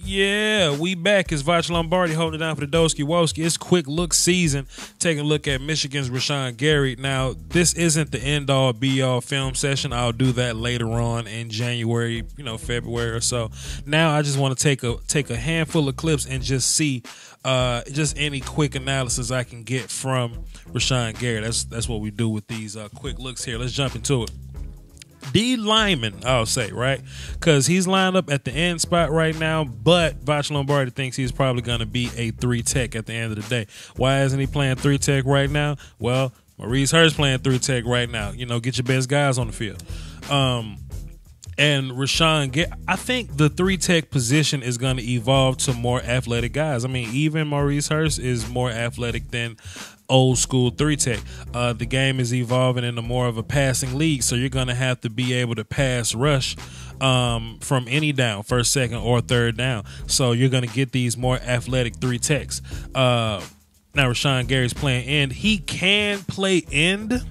Yeah, we back. It's Voch Lombardi holding it down for the Doski Woski. It's quick look season. Taking a look at Michigan's Rashan Gary. Now, this isn't the end all be all film session. I'll do that later on in January, February or so. Now, I just want to take a handful of clips and just see just any quick analysis I can get from Rashan Gary. That's what we do with these quick looks here. Let's jump into it. The lineman, I'll say, right? Because he's lined up at the end spot right now, but Voch Lombardi thinks he's probably going to be a 3-tech at the end of the day. Why isn't he playing 3-tech right now? Well, Maurice Hurst playing 3-tech right now. Get your best guys on the field. And Rashan, I think the 3-tech position is going to evolve to more athletic guys. I mean, even Maurice Hurst is more athletic than old school 3-tech. The game is evolving into more of a passing league, so you're going to have to be able to pass rush from any down, first, second, or third down. So you're going to get these more athletic 3-techs. Now, Rashan Gary's playing end. He can play end,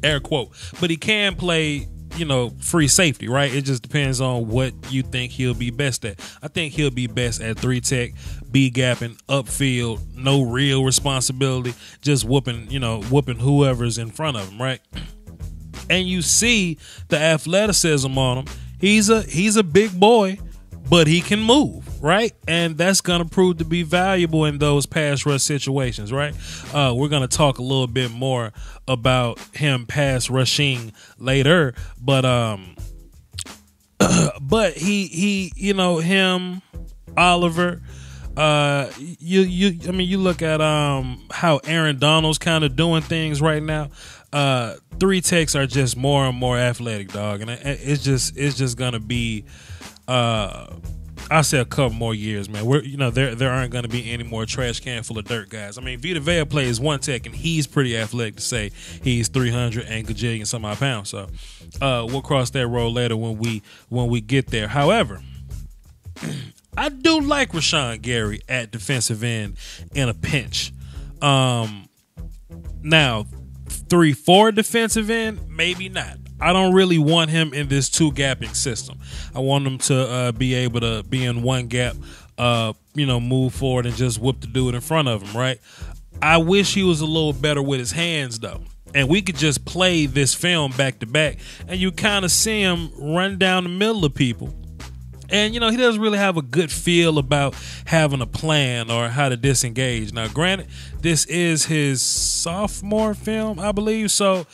air quote, but he can play free safety, right? It just depends on what you think he'll be best at. I think he'll be best at 3-tech, B-gapping, upfield, no real responsibility, just whooping whoever's in front of him, right? And you see the athleticism on him. He's a big boy, but he can move, right? And that's going to prove to be valuable in those pass rush situations, right? We're going to talk a little bit more about him pass rushing later, but he him, Oliver, you look at how Aaron Donald's kind of doing things right now. 3-techs are just more and more athletic, dog, and it's just going to be I'll say a couple more years, man. There aren't going to be any more trash can full of dirt guys. I mean, Vita Vea plays 1-tech, and he's pretty athletic to say he's 300 and gajillion some odd pounds. So we'll cross that road later when we get there. However, I do like Rashan Gary at defensive end in a pinch. Now, 3-4 defensive end, maybe not. I don't really want him in this 2-gapping system. I want him to be able to be in 1 gap, move forward and just whoop the dude in front of him, right? I wish he was a little better with his hands, though. And we could just play this film back to back, and you kind of see him run down the middle of people. And, he doesn't really have a good feel about having a plan or how to disengage. Now, granted, this is his sophomore film, I believe, so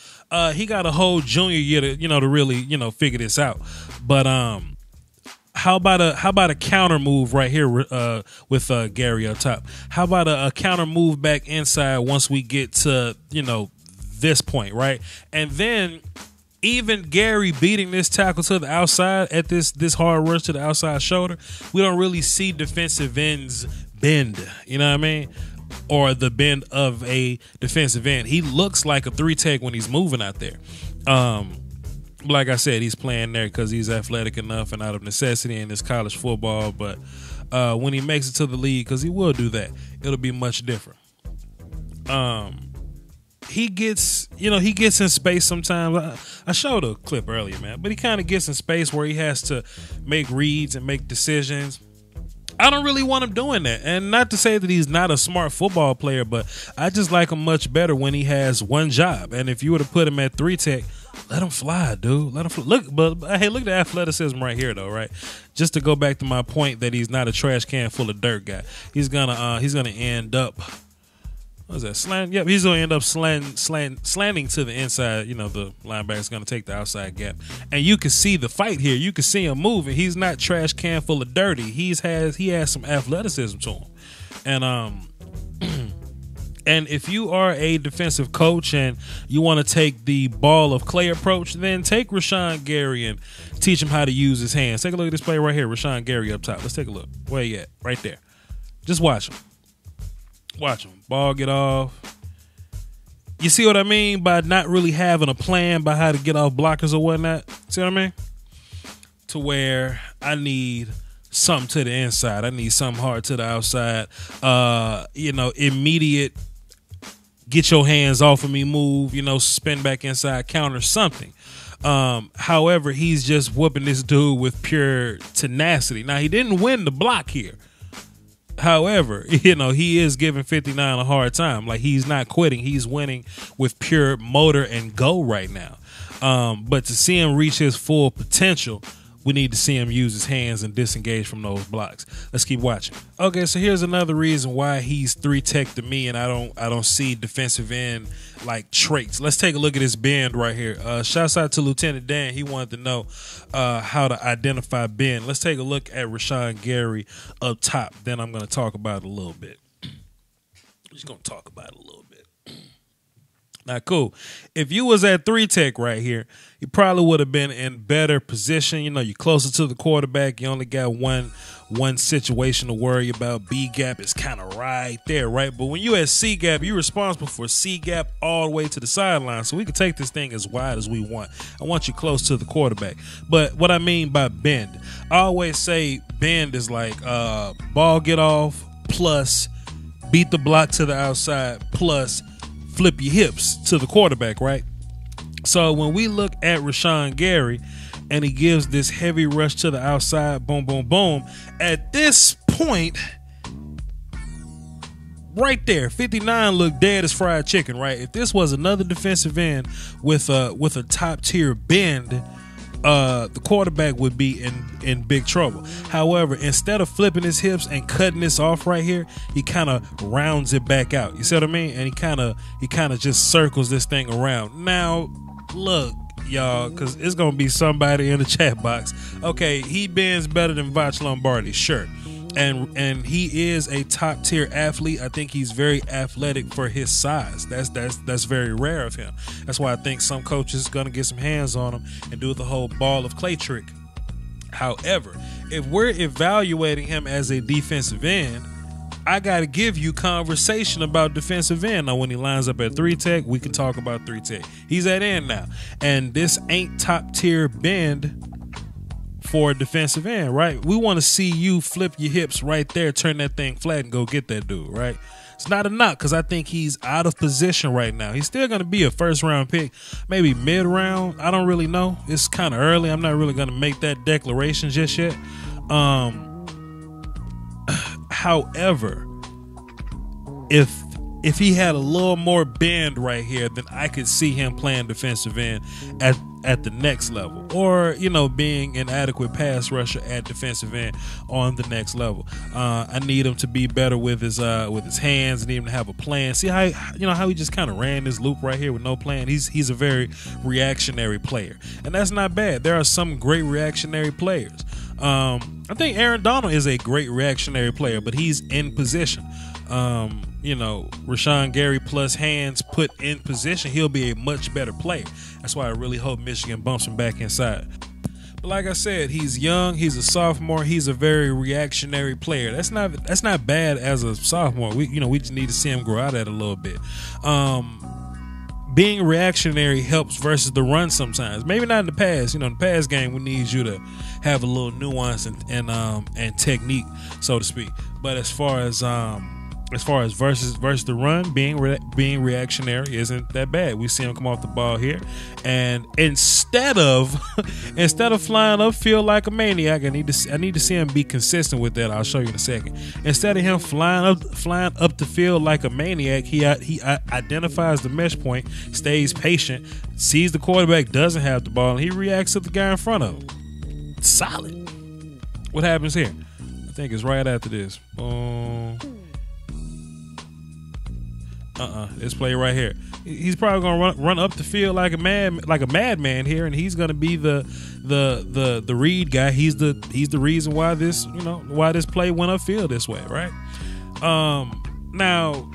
he got a whole junior year to really figure this out. But how about a counter move right here with Gary up top? How about a counter move back inside once we get to this point, right? And then even Gary beating this tackle to the outside at this hard rush to the outside shoulder, we don't really see defensive ends bend. You know what I mean? Or the bend of a defensive end. He looks like a 3-tech when he's moving out there. Like I said, he's playing there because he's athletic enough and out of necessity in his college football. But when he makes it to the league, because he will do that, it'll be much different. He gets in space sometimes. I showed a clip earlier, man, but he kind of gets in space where he has to make reads and make decisions. I don't really want him doing that. And not to say that he's not a smart football player, but I just like him much better when he has one job. And if you were to put him at 3-tech, let him fly, dude. Let him fly. Look at the athleticism right here, though, right? Just to go back to my point that he's not a trash can full of dirt guy. He's gonna end up. What's that? Slant? Yep, he's going to end up slanting to the inside. The linebacker's going to take the outside gap. And you can see the fight here. You can see him moving. He's not trash can full of dirty. He has some athleticism to him. And and if you are a defensive coach and you want to take the ball of clay approach, then take Rashan Gary and teach him how to use his hands. Take a look at this play right here. Rashan Gary up top. Let's take a look. Where you at? Right there. Just watch him. Watch him. Ball get off. You see what I mean by not really having a plan by how to get off blockers or whatnot? See what I mean? To where I need something to the inside. I need something hard to the outside. Immediate get your hands off of me move, spin back inside, counter something. However, he's just whooping this dude with pure tenacity. Now, he didn't win the block here. However, he is giving 59 a hard time. Like, he's not quitting. He's winning with pure motor and go right now. But to see him reach his full potential, we need to see him use his hands and disengage from those blocks. Let's keep watching. Okay, so here's another reason why he's 3-tech to me, and I don't see defensive end like traits. Let's take a look at his bend right here. Shouts out to Lieutenant Dan. He wanted to know how to identify bend. Let's take a look at Rashan Gary up top. Then I'm going to talk about it a little bit. Just going to talk about it a little bit. Now, cool. If you was at 3-tech right here, you probably would have been in better position. You're closer to the quarterback. You only got one situation to worry about. B gap is kind of right there, right? But when you at C gap, you're responsible for C gap all the way to the sideline. So we can take this thing as wide as we want. I want you close to the quarterback. But what I mean by bend, I always say bend is like ball get off plus beat the block to the outside plus flip your hips to the quarterback, right? So when we look at Rashan Gary and he gives this heavy rush to the outside, boom, boom, boom, at this point, right there, 59 looked dead as fried chicken, right? If this was another defensive end with a top tier bend, the quarterback would be in big trouble. However, instead of flipping his hips and cutting this off right here, he kind of rounds it back out. You see what I mean? And he kind of just circles this thing around. Now, look, y'all, because it's gonna be somebody in the chat box. Okay, he bends better than Voch Lombardi, sure. And he is a top tier athlete. I think he's very athletic for his size. That's very rare of him. That's why I think some coaches are gonna get some hands on him and do the whole ball of clay trick. However, if we're evaluating him as a defensive end, I gotta give you conversation about defensive end. Now, when he lines up at 3-tech, we can talk about 3-tech. He's at end now, and this ain't top tier bend for a defensive end, right? We want to see you flip your hips right there, turn that thing flat, and go get that dude, right? It's not a knock because I think he's out of position right now. He's still going to be a first-round pick, maybe mid-round. I don't really know. It's kind of early. I'm not really going to make that declaration just yet. However, if he had a little more bend right here, then I could see him playing defensive end at the next level, or being an adequate pass rusher at defensive end on the next level. I need him to be better with his hands. I need him to have a plan. See how he just kind of ran this loop right here with no plan. He's a very reactionary player, and that's not bad. There are some great reactionary players. I think Aaron Donald is a great reactionary player, but he's in position. Rashan Gary plus hands put in position, he'll be a much better player. That's why I really hope Michigan bumps him back inside. But like I said, he's young, he's a sophomore, he's a very reactionary player. That's not bad as a sophomore. We just need to see him grow out of that a little bit. Being reactionary helps versus the run sometimes. Maybe not in the pass. In the pass game, we need you to have a little nuance and technique, so to speak. But as far as versus the run, being reactionary isn't that bad. We see him come off the ball here, and instead of flying upfield like a maniac, I need to see him be consistent with that. I'll show you in a second. Instead of him flying up the field like a maniac, he identifies the mesh point, stays patient, sees the quarterback doesn't have the ball, and he reacts to the guy in front of him. Solid. What happens here? I think it's right after this. This play right here. He's probably gonna run up the field like a madman here, and he's gonna be the read guy. He's the reason why this play went upfield this way, right? Now,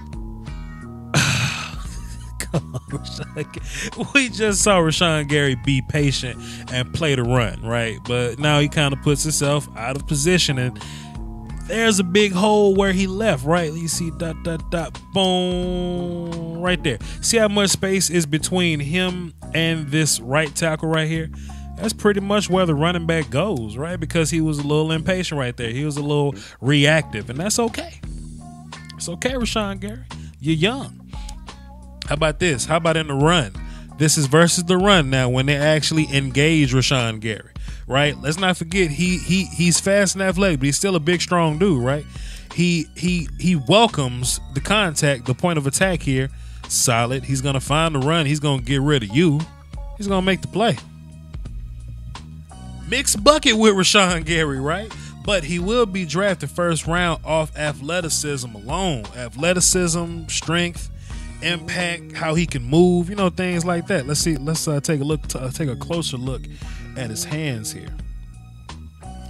we just saw Rashan Gary be patient and play the run, right? But now he kind of puts himself out of position, and there's a big hole where he left, right? You see boom, right there. See how much space is between him and this right tackle right here? That's pretty much where the running back goes, right? Because he was a little impatient right there. He was a little reactive, and that's okay. It's okay, Rashan Gary. You're young. How about this? How about in the run? This is versus the run now when they actually engage Rashan Gary, right? Let's not forget he's fast and athletic, but he's still a big, strong dude, right? He welcomes the contact, the point of attack here. Solid. He's gonna find the run. He's gonna get rid of you. He's gonna make the play. Mixed bucket with Rashan Gary, right? But he will be drafted first round off athleticism alone. Athleticism, strength, impact, how he can move, things like that. Let's see. Let's take a closer look at his hands here.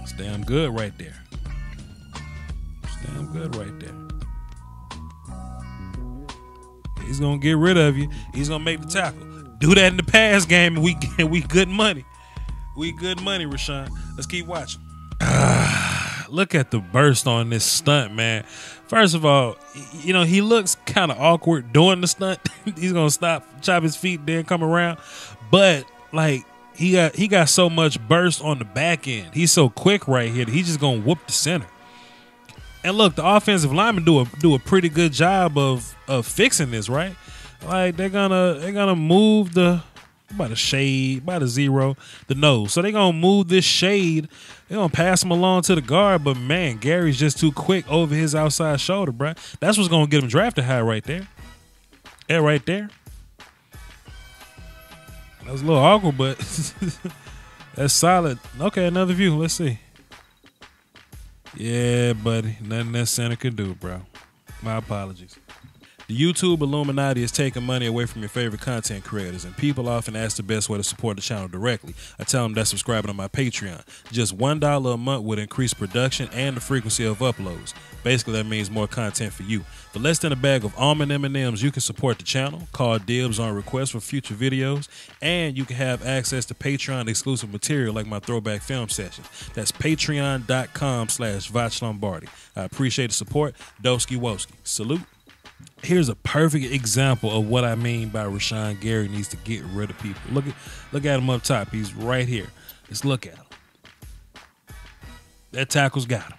It's damn good right there. It's damn good right there. He's gonna get rid of you. He's gonna make the tackle. Do that in the pass game, and we good money. We good money, Rashan. Let's keep watching. Look at the burst on this stunt, man. First of all, he looks kind of awkward doing the stunt. He's gonna stop, chop his feet, then come around. But like he got so much burst on the back end. He's so quick right here that he's just gonna whoop the center. And look, the offensive linemen do a pretty good job of fixing this, right? Like they're gonna move the zero, the nose. So they're gonna move this shade. They're gonna pass him along to the guard, but man, Gary's just too quick over his outside shoulder, bro. That's what's gonna get him drafted high right there. Yeah, right there. That was a little awkward, but that's solid. Okay, another view. Let's see. Yeah, buddy. Nothing that center can do, bro. My apologies. The YouTube Illuminati is taking money away from your favorite content creators, and people often ask the best way to support the channel directly. I tell them that's subscribing to my Patreon. Just $1 a month would increase production and the frequency of uploads. Basically, that means more content for you. For less than a bag of almond M&Ms, you can support the channel, call dibs on requests for future videos, and you can have access to Patreon exclusive material like my throwback film sessions. That's patreon.com/Voch Lombardi. I appreciate the support. Doski Woski. Salute. Here's a perfect example of what I mean by Rashan Gary needs to get rid of people. Look at him up top. He's right here. Let's look at him. That tackle's got him.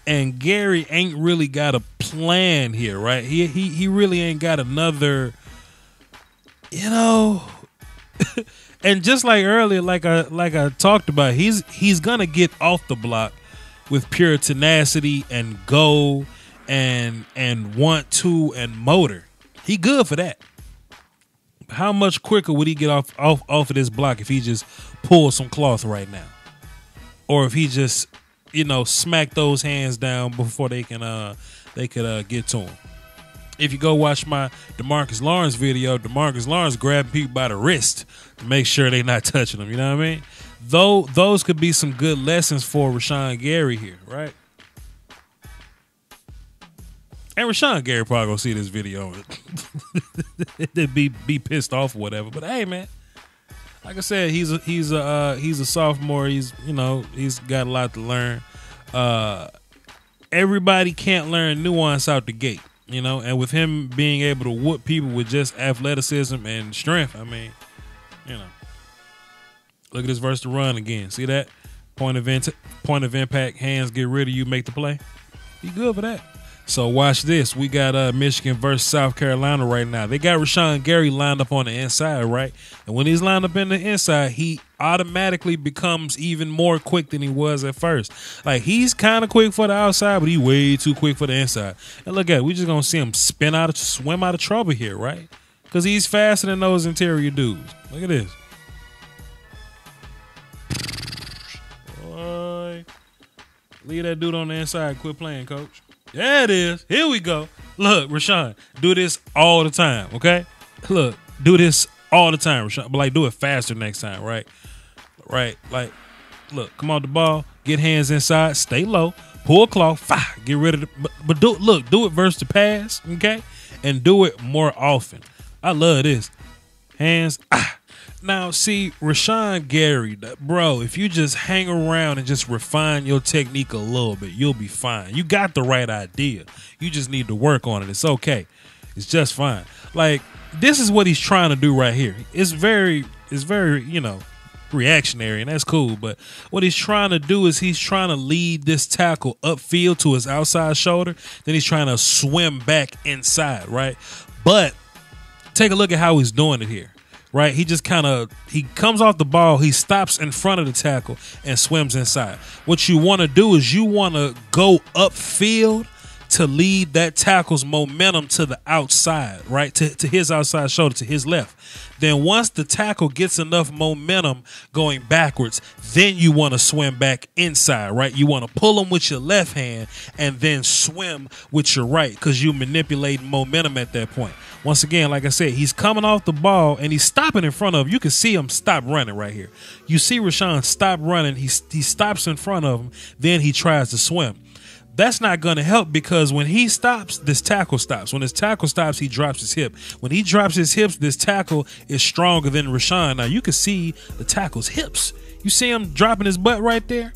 And Gary ain't really got a plan here, right? He really ain't got another, And just like earlier, like I talked about, he's gonna get off the block with pure tenacity and go and want to and motor. He good for that. How much quicker would he get off of this block if he just pulled some cloth right now, or if he just smack those hands down before they could get to him? If you go watch my DeMarcus Lawrence video, DeMarcus Lawrence grabbing people by the wrist to make sure they're not touching them. You know what I mean? Though those could be some good lessons for Rashan Gary here, right? And Rashan Gary probably gonna see this video and be pissed off or whatever. But hey, man, like I said, he's a sophomore. He's got a lot to learn. Everybody can't learn nuance out the gate, And with him being able to whoop people with just athleticism and strength, I mean, look at this versus the run again. See that point of impact, hands get rid of you, make the play. He good for that. So watch this. We got Michigan versus South Carolina right now. They got Rashan Gary lined up on the inside, right? And when he's lined up in the inside, he automatically becomes even more quick than he was at first. Like, he's kind of quick for the outside, but he's way too quick for the inside. And look at it. We just going to see him swim out of trouble here, right? Because he's faster than those interior dudes. Look at this. Boy. Leave that dude on the inside. Quit playing, coach. There it is. Here we go. Look, Rashan, do this all the time, okay? Look, do this all the time, Rashan. But, do it faster next time, right? Right. Like, look, come on the ball, get hands inside, stay low, pull a cloth, get rid of it. But do it versus the pass, okay? And do it more often. I love this. Hands, Now, see, Rashan Gary, bro, if you just hang around and just refine your technique a little bit, you'll be fine. You got the right idea. You just need to work on it. It's okay. It's just fine. Like, this is what he's trying to do right here. It's very, reactionary, and that's cool. But what he's trying to do is he's trying to lead this tackle upfield to his outside shoulder. Then he's trying to swim back inside, right? But take a look at how he's doing it here. right? He just he comes off the ball, he stops in front of the tackle and swims inside. What you want to do is you want to go upfield to lead that tackle's momentum to the outside, right? To his outside shoulder, to his left. Then once the tackle gets enough momentum going backwards, then you want to swim back inside, right? You want to pull him with your left hand and then swim with your right because you manipulate momentum at that point. Once again, like I said, he's coming off the ball and he's stopping in front of him. You can see him stop running right here. You see Rashan stop running. He stops in front of him. Then he tries to swim. That's not going to help because when he stops, this tackle stops. When his tackle stops, he drops his hip. When he drops his hips, this tackle is stronger than Rashan. Now, you can see the tackle's hips. You see him dropping his butt right there?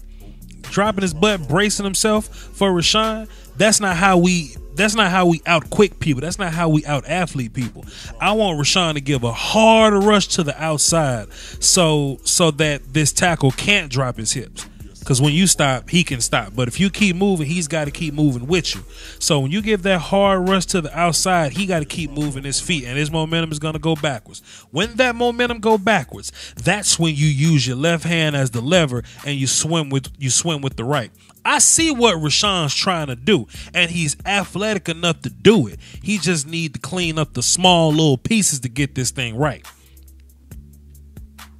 Dropping his butt, bracing himself for Rashan. That's not how we out quick people. That's not how we out athlete people. I want Rashan to give a hard rush to the outside so that this tackle can't drop his hips. Because when you stop, he can stop. But if you keep moving, he's got to keep moving with you. So when you give that hard rush to the outside, he got to keep moving his feet, and his momentum is going to go backwards. When that momentum go backwards, that's when you use your left hand as the lever and you swim with the right. I see what Rashan's trying to do, and he's athletic enough to do it. He just need to clean up the small little pieces to get this thing right.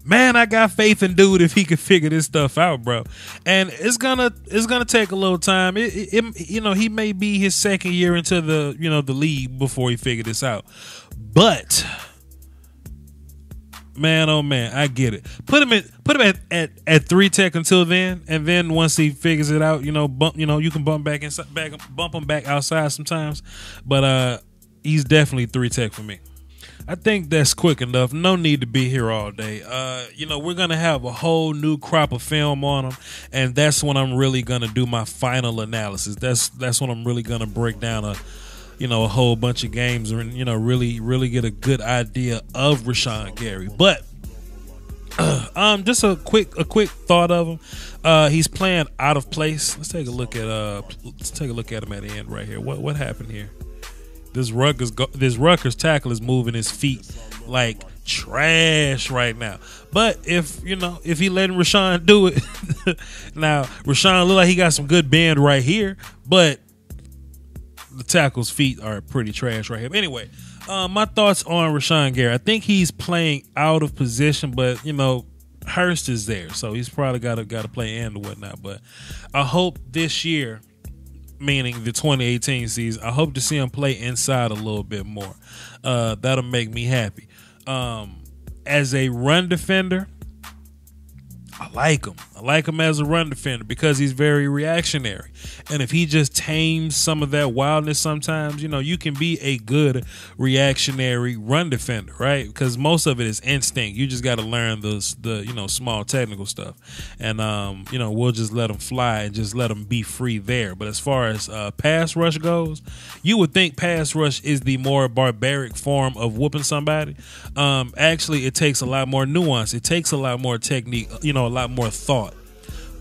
Man, I got faith in dude if he can figure this stuff out, bro. And it's gonna take a little time. He may be his second year into the league before he figure this out. But man, oh man, I get it. Put him at 3 tech until then, and then once he figures it out, you can bump him back outside sometimes. But he's definitely 3 tech for me. I think that's quick enough. No need to be here all day. We're going to have a whole new crop of film on him, and that's when I'm really going to do my final analysis. That's when I'm really going to break down a whole bunch of games and, really get a good idea of Rashan Gary. But just a quick thought of him. He's playing out of place. Let's take a look at him at the end right here. What happened here? This Rutgers tackle is moving his feet like trash right now. But if he letting Rashan do it, now Rashan look like he got some good bend right here, but the tackle's feet are pretty trash right here. Anyway, my thoughts on Rashan Gary. I think he's playing out of position, but Hurst is there, so he's probably got to play end or whatnot. But I hope this year, meaning the 2018 season, I hope to see him play inside a little bit more. That'll make me happy. As a run defender, I like him. I like him as a run defender because he's very reactionary. And if he just tames some of that wildness sometimes, you can be a good reactionary run defender, right? Because most of it is instinct. You just got to learn the small technical stuff. And, we'll just let him fly and just let him be free there. But as far as pass rush goes, you would think pass rush is the more barbaric form of whooping somebody. Actually, it takes a lot more nuance. It takes a lot more technique, a lot more thought,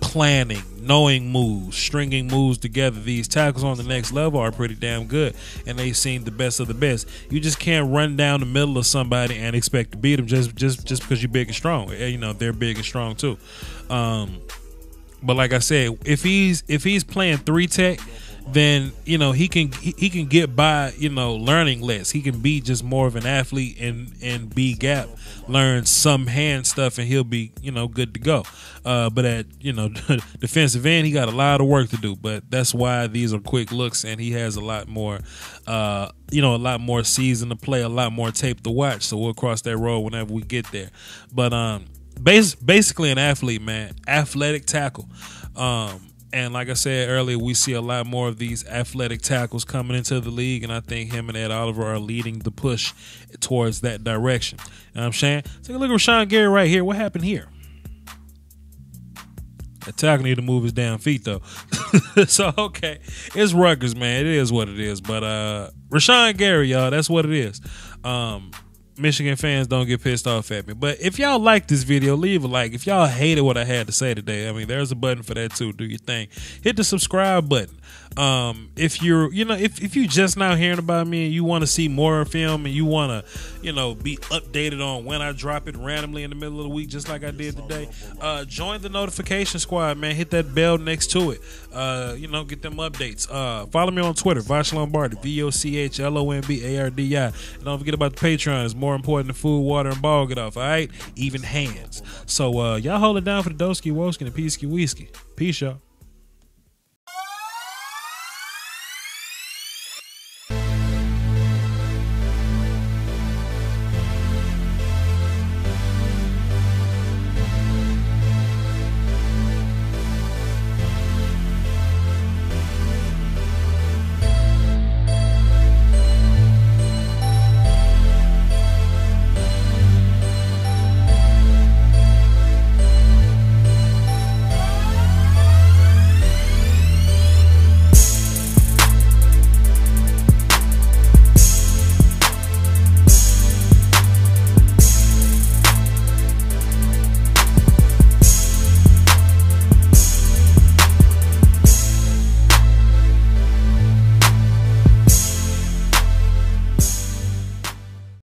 planning, knowing moves, stringing moves together. These tackles on the next level are pretty damn good, and they've seen the best of the best. You just can't run down the middle of somebody and expect to beat them just because you're big and strong. They're big and strong too. But like I said, if he's playing 3 tech, then he can get by learning less. He can be just more of an athlete and B gap, learn some hand stuff, and he'll be good to go. But at defensive end, he got a lot of work to do. But that's why these are quick looks, and he has a lot more season to play, a lot more tape to watch. So we'll cross that road whenever we get there. But basically an athlete, man, athletic tackle. And like I said earlier, we see a lot more of these athletic tackles coming into the league, and I think him and Ed Oliver are leading the push towards that direction. You know what I'm saying? Take a look at Rashan Gary right here. What happened here? That tackle need to move his damn feet, though. So, okay. It's Rutgers, man. It is what it is. But Rashan Gary, y'all, that's what it is. Michigan fans don't get pissed off at me. But if y'all like this video, leave a like. If y'all hated what I had to say today, I mean, there's a button for that too. Do your thing. Hit the subscribe button. If you're, if you just now hearing about me and you want to see more film and you want to, be updated on when I drop it randomly in the middle of the week, just like I did today, join the notification squad, man. Hit that bell next to it. Get them updates. Follow me on Twitter, Voch Lombardi, VOCHLOMBARDI. And don't forget about the Patreon. It's more important than food, water, and ball get off. All right, even hands. So y'all hold it down for the Doski Woski and the Peasky Whiskey. Peace, y'all.